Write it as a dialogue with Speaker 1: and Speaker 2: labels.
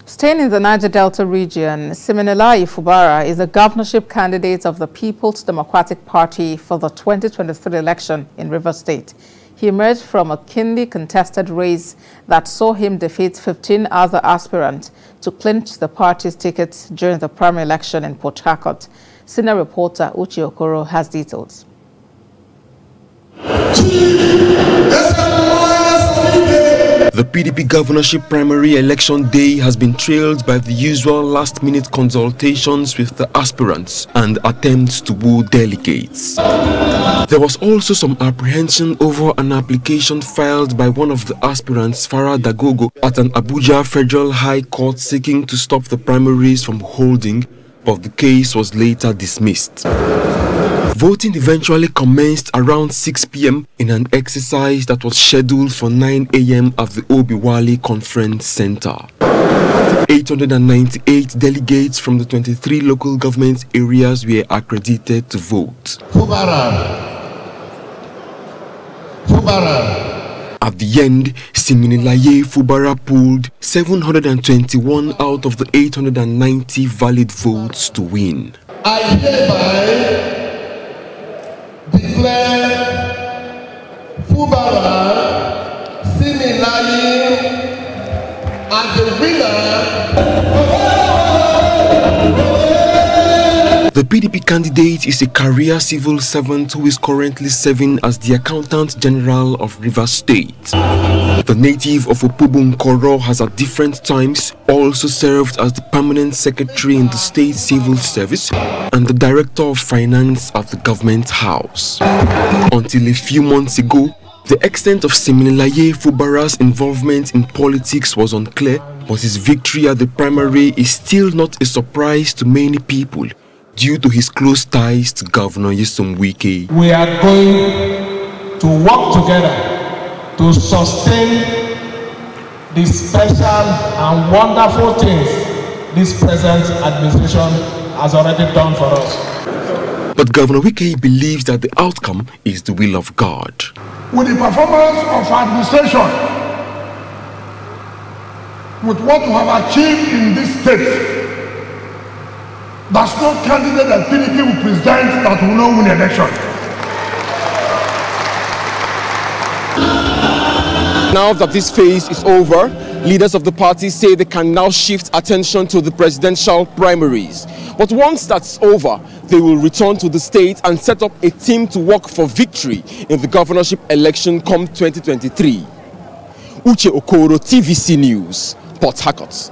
Speaker 1: Staying in the Niger Delta region, Siminialayi Fubara is a governorship candidate of the People's Democratic Party for the 2023 election in Rivers State. He emerged from a keenly contested race that saw him defeat 15 other aspirants to clinch the party's ticket during the primary election in Port Harcourt. Senior reporter Uche Okoro has details.
Speaker 2: The PDP governorship primary election day has been trailed by the usual last-minute consultations with the aspirants and attempts to woo delegates. There was also some apprehension over an application filed by one of the aspirants, Farah Dagogo, at an Abuja Federal High Court seeking to stop the primaries from holding, but the case was later dismissed. Voting eventually commenced around 6 p.m. in an exercise that was scheduled for 9 a.m. at the Obiwali Conference Center. 898 delegates from the 23 local government areas were accredited to vote.
Speaker 3: Fubara.
Speaker 2: At the end, Siminialayi Fubara pulled 721 out of the 890 valid votes to win.
Speaker 3: I hereby declare Fubara Siminialayi as the winner.
Speaker 2: The PDP candidate is a career civil servant who is currently serving as the Accountant General of Rivers State. The native of Opubunkoro has at different times also served as the Permanent Secretary in the State Civil Service and the Director of Finance at the Government House. Until a few months ago, the extent of Siminialayi Fubara's involvement in politics was unclear, but his victory at the primary is still not a surprise to many people, due to his close ties to Governor Nyesom Wike.
Speaker 4: We are going to work together to sustain the special and wonderful things this present administration has already done for us.
Speaker 2: But Governor Wike believes that the outcome is the will of God.
Speaker 5: With the performance of administration, with what we have achieved in this state, there's no candidate that PDP will present that will not win election.
Speaker 6: Now that this phase is over, leaders of the party say they can now shift attention to the presidential primaries. But once that's over, they will return to the state and set up a team to work for victory in the governorship election come 2023. Uche Okoro, TVC News, Port Harcourt.